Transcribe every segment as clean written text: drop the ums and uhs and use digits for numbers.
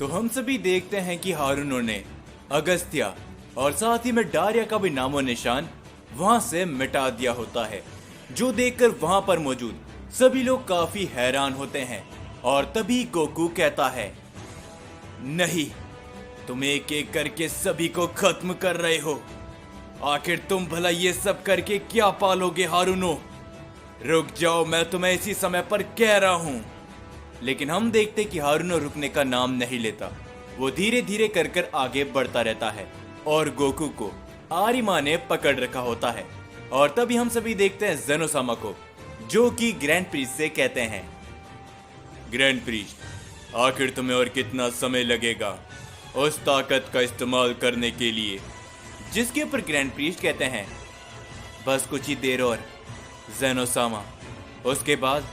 तो हम सभी देखते हैं कि हारुनो ने अगस्त्या और साथ ही में डारिया का भी नामो निशान वहां से मिटा दिया होता है, जो देखकर वहां पर मौजूद सभी लोग काफी हैरान होते हैं। और तभी गोकू कहता है, नहीं, तुम एक एक करके सभी को खत्म कर रहे हो। आखिर तुम भला ये सब करके क्या पालोगे हारुनो? रुक जाओ, मैं तुम्हें इसी समय पर कह रहा हूं। लेकिन हम देखते कि हारुनो रुकने का नाम नहीं लेता। वो धीरे धीरे कर आगे बढ़ता रहता है और गोकू को आरिमा ने पकड़ रखा होता है। और तभी हम सभी देखते हैं ज़ेनोसामा को, जो कि ग्रैंड प्रीस्ट से कहते हैं, ग्रैंड प्रीस्ट, आखिर तुम्हें और कितना समय लगेगा उस ताकत का इस्तेमाल करने के लिए? जिसके ऊपर ग्रैंड प्रीस्ट कहते हैं, बस कुछ ही देर और ज़ेनोसामा, उसके बाद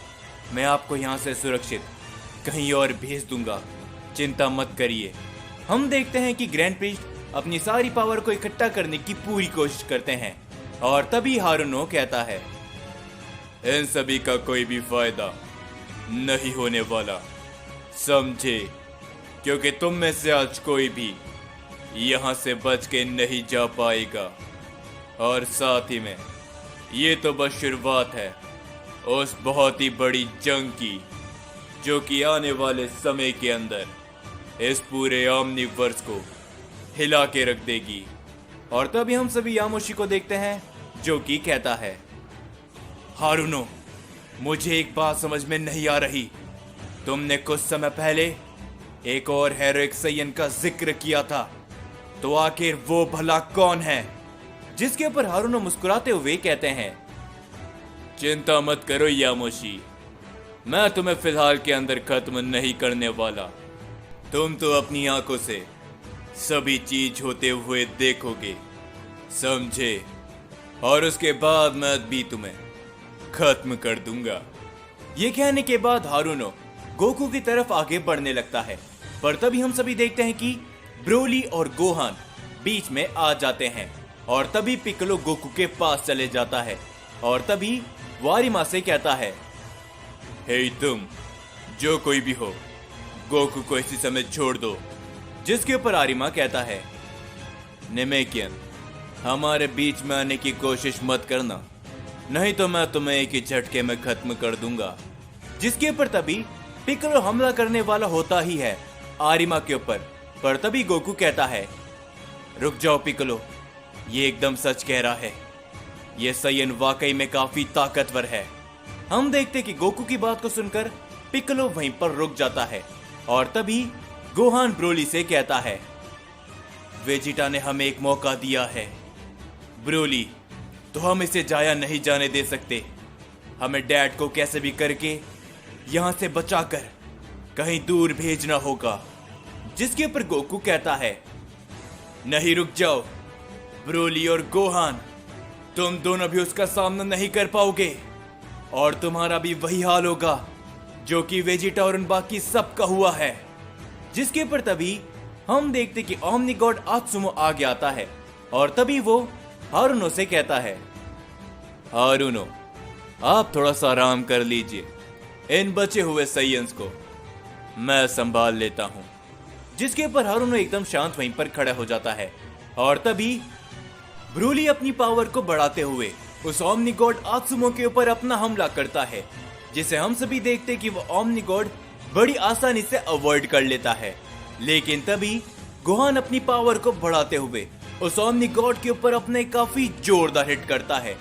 मैं आपको यहाँ से सुरक्षित कहीं और भेज दूंगा, चिंता मत करिए। हम देखते हैं कि ग्रैंड प्रीस्ट अपनी सारी पावर को इकट्ठा करने की पूरी कोशिश करते हैं। और तभी हारुनो कहता है, इन सभी का कोई भी फायदा नहीं होने वाला, समझे? क्योंकि तुम में से आज कोई भी यहाँ से बच के नहीं जा पाएगा। और साथ ही में ये तो बस शुरुआत है उस बहुत ही बड़ी जंग की, जो कि आने वाले समय के अंदर इस पूरे ओमनिवर्स को हिला के रख देगी। और तभी हम सभी यामोशी को देखते हैं, जो कि कहता है, हारुनो, मुझे एक बात समझ में नहीं आ रही। तुमने कुछ समय पहले एक और हेरोइक सैयन का जिक्र किया था, तो आखिर वो भला कौन है? जिसके ऊपर हारुनो मुस्कुराते हुए कहते हैं, चिंता मत करो यामोशी, मैं तुम्हें फिलहाल के अंदर खत्म नहीं करने वाला। तुम तो अपनी आंखों से सभी चीज होते हुए देखोगे, समझे? और उसके बाद मैं भी तुम्हें खत्म कर दूंगा। ये कहने के बाद हारुनो गोकू की तरफ आगे बढ़ने लगता है, पर तभी हम सभी देखते हैं कि ब्रोली और गोहान बीच में आ जाते हैं। और तभी पिक्कोलो गोकू के पास चले जाता है और तभी वारिमा से कहता है, हे तुम, जो कोई भी हो, गोकू को इसी समय छोड़ दो। जिसके ऊपर आरिमा कहता है, नेमेकियन, हमारे बीच में आने की कोशिश मत करना, नहीं तो मैं तुम्हें एक ही झटके में खत्म कर दूंगा। जिसके ऊपर तभी पिक्कोलो हमला करने वाला होता ही है आरिमा के ऊपर, पर तभी गोकू कहता है, रुक जाओ पिक्कोलो, ये एकदम सच कह रहा है, ये सैयन वाकई में काफी ताकतवर है। हम देखते कि गोकू की बात को सुनकर पिक्कोलो वहीं पर रुक जाता है। और तभी गोहान ब्रोली से कहता है, वेजिटा ने हमें एक मौका दिया है ब्रोली, तो हम इसे जाया नहीं जाने दे सकते। हमें डैड को कैसे भी करके यहां से बचाकर कहीं दूर भेजना होगा। जिसके ऊपर गोकू कहता है, नहीं, रुक जाओ ब्रोली और गोहान, तुम दोनों भी उसका सामना नहीं कर पाओगे और तुम्हारा भी वही हाल होगा जो कि वेजिटा और उन बाकी सबका हुआ है। जिसके ऊपर तभी हम देखते कि ओमनी गॉड आत्सुमो आगे आता है और तभी वो हारुनो से कहता है, हारुनो, आप थोड़ा सा आराम कर लीजिए, इन बचे हुए सैयन्स को मैं संभाल लेता हूं। जिसके ऊपर हारुनो एकदम शांत वहीं पर खड़ा हो जाता है। और तभी ब्रोली अपनी पावर को बढ़ाते हुए उस ओमनी गॉड आत्सुमो के ऊपर अपना हमला करता है, जिसे हम सभी देखते कि वो ओमनी गॉड बड़ी आसानी से अवॉइड कर लेता है। लेकिन तभी गोहान अपनी पावर को बढ़ाते हुए उस ओमनी गॉड के ऊपर अपने काफी जोरदार हिट करता है,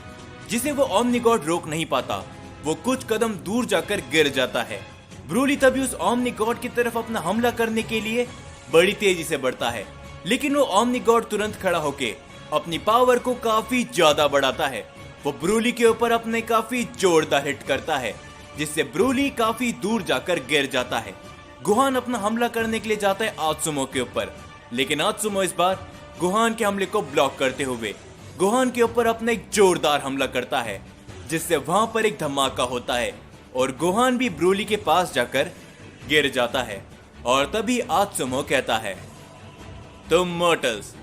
जिसे वो ओमनी गॉड रोक नहीं पाता। वो कुछ कदम दूर जाकर गिर जाता है। ब्रोली तभी उस ओमनी गॉड की तरफ अपना हमला करने के लिए बड़ी तेजी से बढ़ता है, लेकिन वो ओमनी गॉड तुरंत खड़ा होके अपनी पावर को काफी ज्यादा बढ़ाता है। वो ब्रोली के ऊपर अपने काफी जोरदार हिट करता है, जिससे ब्रोली काफी दूर जाकर गिर जाता है। गोहान अपना हमला करने के लिए जाता है आत्सुमो के ऊपर, लेकिन आत्सुमो इस बार गोहान के हमले को ब्लॉक करते हुए गोहान के ऊपर अपना एक जोरदार हमला करता है, जिससे वहां पर एक धमाका होता है और गोहान भी ब्रोली के पास जाकर गिर जाता है। और तभी आत्सुमो कहता है, तुम मॉर्टल्स,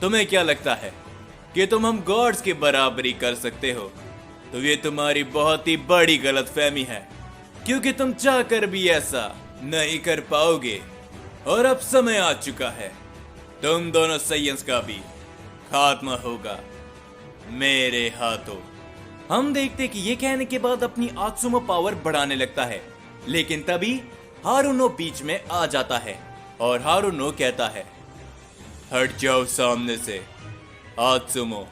तुम्हें क्या लगता है कि तुम हम गॉड्स की बराबरी कर सकते हो? तो ये तुम्हारी बहुत ही बड़ी गलतफहमी है, क्योंकि तुम चाहकर भी ऐसा नहीं कर पाओगे। और अब समय आ चुका है, तुम दोनों साइयंस का भी खात्मा होगा मेरे हाथों। हम देखते कि ये कहने के बाद अपनी आत्सुमो पावर बढ़ाने लगता है, लेकिन तभी हारुनो बीच में आ जाता है और हारुनो कहता है, हट जाओ सामने से आत्सुमो,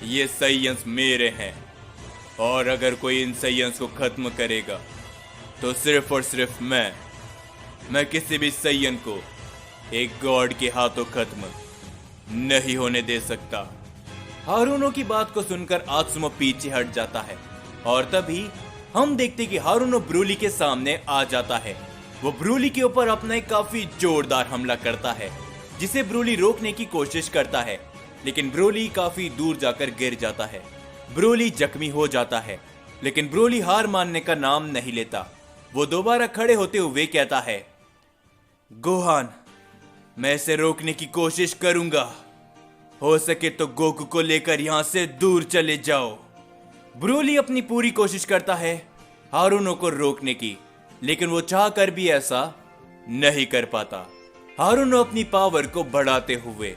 ये साइयंस मेरे हैं और अगर कोई इन साइयंस को खत्म करेगा तो सिर्फ और सिर्फ मैं किसी भी साइयन को एक गॉड के हाथों खत्म नहीं होने दे सकता। हारुनो की बात को सुनकर आत्सुमो पीछे हट जाता है और तभी हम देखते कि हारुनो ब्रोली के सामने आ जाता है। वो ब्रोली के ऊपर अपना एक काफी जोरदार हमला करता है, जिसे ब्रोली रोकने की कोशिश करता है, लेकिन ब्रोली काफी दूर जाकर गिर जाता है। ब्रोली जख्मी हो जाता है, लेकिन ब्रोली हार मानने का नाम नहीं लेता। वो दोबारा खड़े होते हुए कहता है, गोहान, मैं इसे रोकने की कोशिश करूंगा, हो सके तो गोकू को लेकर यहां से दूर चले जाओ। ब्रोली अपनी पूरी कोशिश करता है हारुनो को रोकने की, लेकिन वो चाहकर भी ऐसा नहीं कर पाता। हारुनो अपनी पावर को बढ़ाते हुए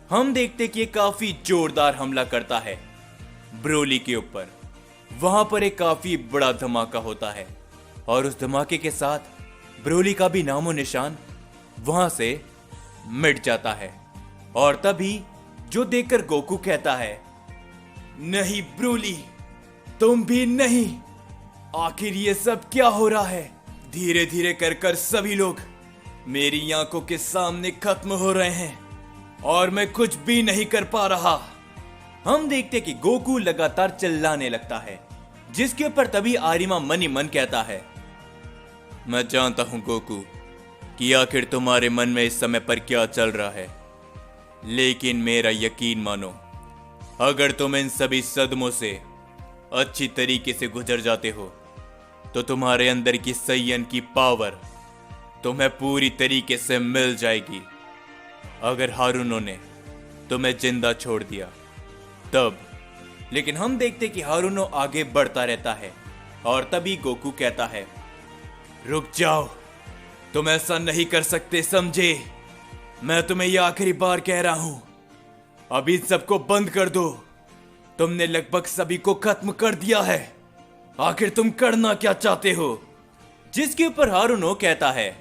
हम देखते कि ये काफी जोरदार हमला करता है ब्रोली के ऊपर। वहां पर एक काफी बड़ा धमाका होता है और उस धमाके के साथ ब्रोली का भी नामो निशान वहां से मिट जाता है। और तभी जो देखकर गोकू कहता है, नहीं ब्रोली, तुम भी नहीं, आखिर ये सब क्या हो रहा है? धीरे धीरे कर सभी लोग मेरी आंखों के सामने खत्म हो रहे हैं और मैं कुछ भी नहीं कर पा रहा। हम देखते कि गोकू लगातार चिल्लाने लगता है, जिसके ऊपर तभी आरिमा मन ही मन कहता है, मैं जानता हूं गोकू कि आखिर तुम्हारे मन में इस समय पर क्या चल रहा है, लेकिन मेरा यकीन मानो, अगर तुम इन सभी सदमों से अच्छी तरीके से गुजर जाते हो तो तुम्हारे अंदर की साइयन की पावर तुम्हें पूरी तरीके से मिल जाएगी। अगर हारुनो ने तुम्हें जिंदा छोड़ दिया तब। लेकिन हम देखते कि हारुनो आगे बढ़ता रहता है और तभी गोकू कहता है, रुक जाओ, तुम ऐसा नहीं कर सकते, समझे? मैं तुम्हें यह आखिरी बार कह रहा हूं, अभी सबको बंद कर दो। तुमने लगभग सभी को खत्म कर दिया है, आखिर तुम करना क्या चाहते हो? जिसके ऊपर हारुनो कहता है,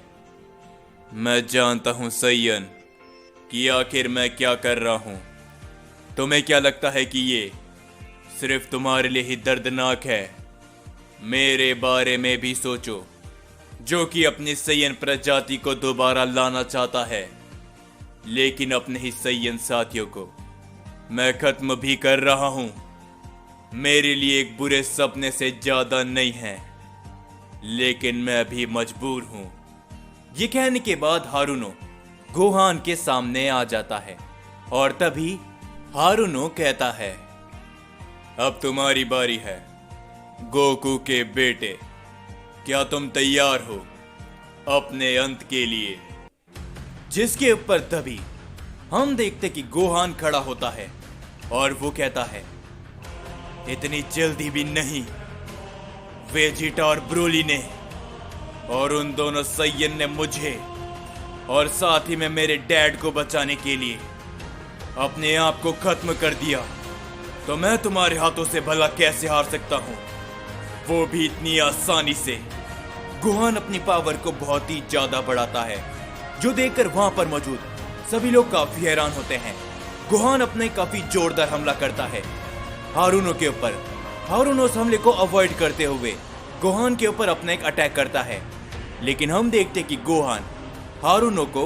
मैं जानता हूं साइयन कि आखिर मैं क्या कर रहा हूं। तुम्हें क्या लगता है कि ये सिर्फ तुम्हारे लिए ही दर्दनाक है? मेरे बारे में भी सोचो, जो कि अपनी साइयन प्रजाति को दोबारा लाना चाहता है, लेकिन अपने ही साइयन साथियों को मैं खत्म भी कर रहा हूं। मेरे लिए एक बुरे सपने से ज्यादा नहीं है, लेकिन मैं भी मजबूर हूं। ये कहने के बाद हारुनो गोहान के सामने आ जाता है और तभी हारुनो कहता है, अब तुम्हारी बारी है गोकू के बेटे, क्या तुम तैयार हो अपने अंत के लिए? जिसके ऊपर तभी हम देखते कि गोहान खड़ा होता है और वो कहता है, इतनी जल्दी भी नहीं। वेजिटा और ब्रोली ने और उन दोनों साइयन ने मुझे और साथ ही में मेरे डैड को बचाने के लिए अपने आप को खत्म कर दिया, तो मैं तुम्हारे हाथों से भला कैसे हार सकता हूं, वो भी इतनी आसानी से। गोहान अपनी पावर को बहुत ही ज्यादा बढ़ाता है, जो देखकर वहां पर मौजूद सभी लोग काफी हैरान होते हैं। गोहान अपने काफी जोरदार हमला करता है हारुनो के ऊपर। हारुनो उस हमले को अवॉइड करते हुए गोहान के ऊपर अपना एक अटैक करता है, लेकिन हम देखते कि गोहान हारुनो को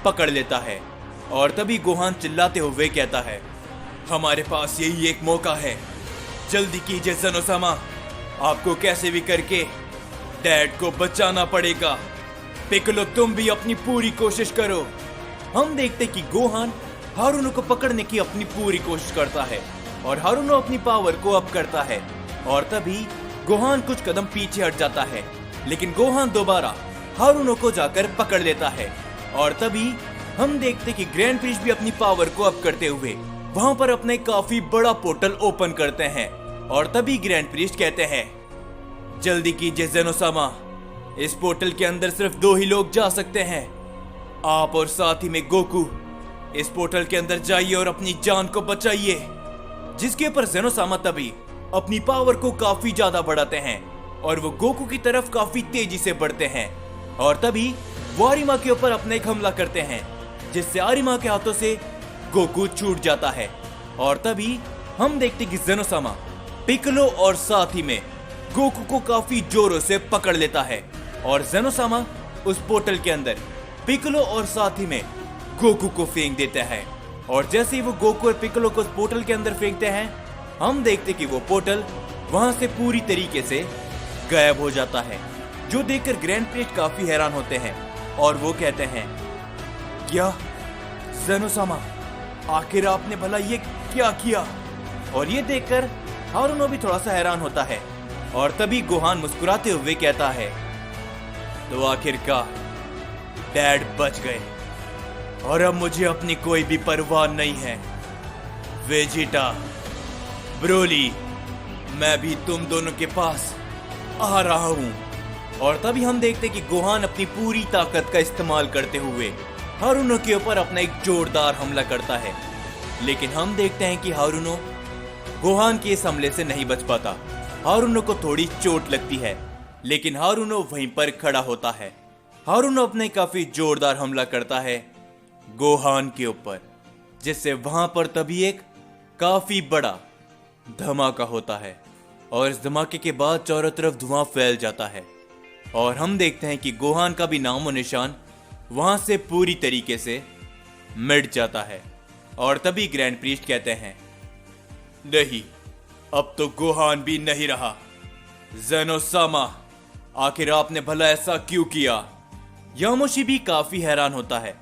पकड़ लेता है और तभी गोहान चिल्लाते हुए कहता है, हमारे पास यही एक मौका है, जल्दी कीजिए ज़ेनोसामा, आपको कैसे भी करके डैड को बचाना पड़ेगा। पिक्कोलो, तुम भी अपनी पूरी कोशिश करो। हम देखते कि गोहान हारुनो को पकड़ने की अपनी पूरी कोशिश करता है और हारुनो अपनी पावर को अप करता है और तभी गोहान कुछ कदम पीछे हट जाता है, लेकिन गोहान दोबारा हारुनो को जाकर पकड़ लेता है और तभी हम देखते कि ग्रैंड प्रिस्ट भी अपनी पावर को अप करते हुए वहां पर अपने काफी बड़ा पोर्टल ओपन करते हैं और तभी ग्रैंड प्रिस्ट कहते हैं, जल्दी कीजिए ज़ेनोसामा, इस पोर्टल के अंदर सिर्फ 2 ही लोग जा सकते हैं, आप और साथ ही में गोकू इस पोर्टल के अंदर जाइए और अपनी जान को बचाइए। जिसके ऊपर जेनोसामा तभी अपनी पावर को काफी ज्यादा बढ़ाते हैं और वो गोकू की तरफ काफी तेजी से बढ़ते हैं और तभी वो आरिमा के ऊपर अपना एक हमला करते हैं जिससे आरिमा के हाथों से गोकू छूट जाता है। और तभी हम देखते कि जेनोसामा पिक्कोलो और साथ ही में गोकू को काफी जोरों से पकड़ लेता है और जेनोसामा उस पोर्टल के अंदर पिक्कोलो और साथ ही में गोकू को फेंक देता है। और जैसे ही वो गोकू और पिक्कोलो को उस पोर्टल के अंदर फेंकते हैं हम देखते कि वो पोर्टल वहां से पूरी तरीके से गायब हो जाता है, जो देखकर ग्रैंड प्रीस्ट काफी हैरान होते हैं और वो कहते हैं, क्या जेनोसामा, आखिर आपने भला ये क्या किया? और ये देखकर हारुनो भी थोड़ा सा हैरान होता है और तभी गोहान मुस्कुराते हुए कहता है, तो आखिरकार डैड बच गए और अब मुझे अपनी कोई भी परवाह नहीं है। वेजिटा, ब्रोली, मैं भी तुम दोनों के पास आ रहा हूं। और तभी हम देखते कि गोहान अपनी पूरी ताकत का इस्तेमाल करते हुए हारुनो के ऊपर अपना एक जोरदार हमला करता है, लेकिन हम देखते हैं कि हारुनो गोहान के इस हमले से नहीं बच पाता। हारुनो को थोड़ी चोट लगती है, लेकिन हारुनो वहीं पर खड़ा होता है। हारुनो अपने काफी जोरदार हमला करता है गोहान के ऊपर, जिससे वहां पर तभी एक काफी बड़ा धमाका होता है और इस धमाके के बाद चारों तरफ धुआं फैल जाता है और हम देखते हैं कि गोहान का भी नामो निशान वहां से पूरी तरीके से मिट जाता है। और तभी ग्रैंड प्रीस्ट कहते हैं, नहीं, अब तो गोहान भी नहीं रहा। जेनोसामा, आखिर आपने भला ऐसा क्यों किया? यामोशी भी काफी हैरान होता है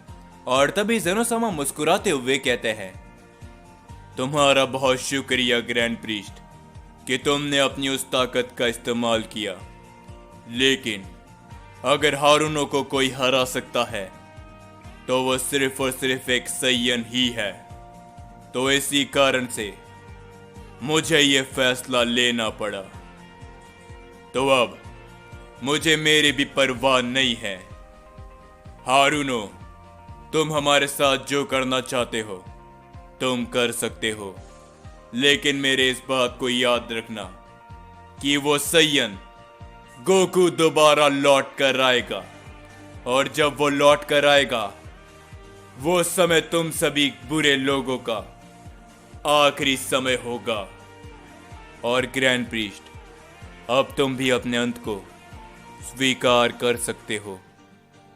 और तभी जेनोसामा मुस्कुराते हुए कहते हैं, तुम्हारा बहुत शुक्रिया ग्रैंड प्रीस्ट कि तुमने अपनी उस ताकत का इस्तेमाल किया, लेकिन अगर हारुनो को कोई हरा सकता है तो वो सिर्फ और सिर्फ एक सैयन ही है। तो इसी कारण से मुझे ये फैसला लेना पड़ा। तो अब मुझे मेरी भी परवाह नहीं है। हारुनो, तुम हमारे साथ जो करना चाहते हो तुम कर सकते हो, लेकिन मेरे इस बात को याद रखना कि वो सैयन गोकू दोबारा लौट कर आएगा और जब वो लौट कर आएगा वो समय तुम सभी बुरे लोगों का आखिरी समय होगा। और ग्रैंड प्रीस्ट, अब तुम भी अपने अंत को स्वीकार कर सकते हो।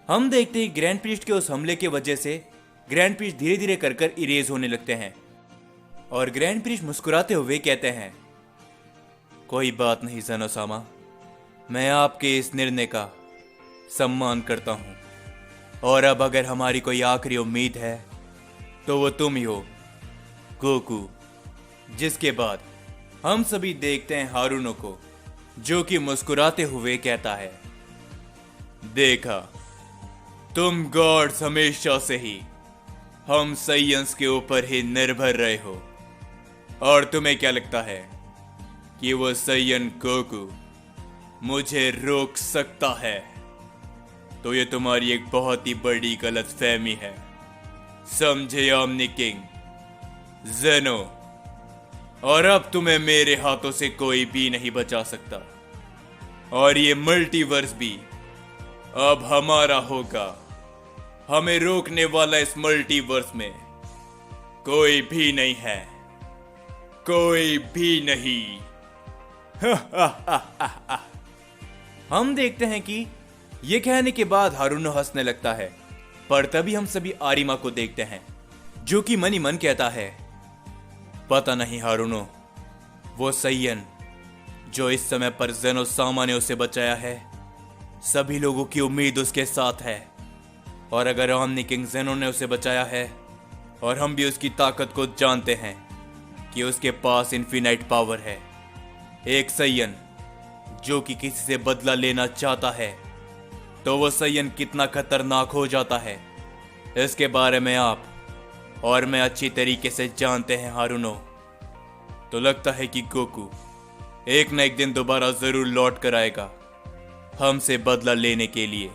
हम देखते हैं ग्रैंड प्रीस्ट के उस हमले की वजह से ग्रैंड प्रीस्ट धीरे धीरे कर इरेज होने लगते हैं और ग्रैंड प्रीस्ट मुस्कुराते हुए कहते हैं, कोई बात नहीं जेनोसामा, मैं आपके इस निर्णय का सम्मान करता हूं और अब अगर हमारी कोई आखिरी उम्मीद है तो वो तुम ही हो गोकू। जिसके बाद हम सभी देखते हैं हारुनो को, जो कि मुस्कुराते हुए कहता है, देखा, तुम गॉड्स हमेशा से ही हम सैयंस के ऊपर ही निर्भर रहे हो और तुम्हें क्या लगता है कि वो सैयन गोकू मुझे रोक सकता है? तो ये तुम्हारी एक बहुत ही बड़ी गलतफहमी है, समझे ओमनी किंग, जेनो। और अब तुम्हें मेरे हाथों से कोई भी नहीं बचा सकता और ये मल्टीवर्स भी अब हमारा होगा। हमें रोकने वाला इस मल्टीवर्स में कोई भी नहीं है, कोई भी नहीं। हम देखते हैं कि ये कहने के बाद हारुनो हंसने लगता है, पर तभी हम सभी आरिमा को देखते हैं, जो कि मन ही मन कहता है, पता नहीं हारुनो, वो सैयन जो इस समय पर जेनोसामा ने उसे बचाया है, सभी लोगों की उम्मीद उसके साथ है। और अगर ओमनी किंग जेनो ने उसे बचाया है और हम भी उसकी ताकत को जानते हैं कि उसके पास इन्फिनाइट पावर है, एक सैयन जो कि किसी से बदला लेना चाहता है, तो वो सैयन कितना खतरनाक हो जाता है, इसके बारे में आप और मैं अच्छी तरीके से जानते हैं हारुनो। तो लगता है कि गोकू एक न एक दिन दोबारा जरूर लौट कर आएगा हमसे बदला लेने के लिए।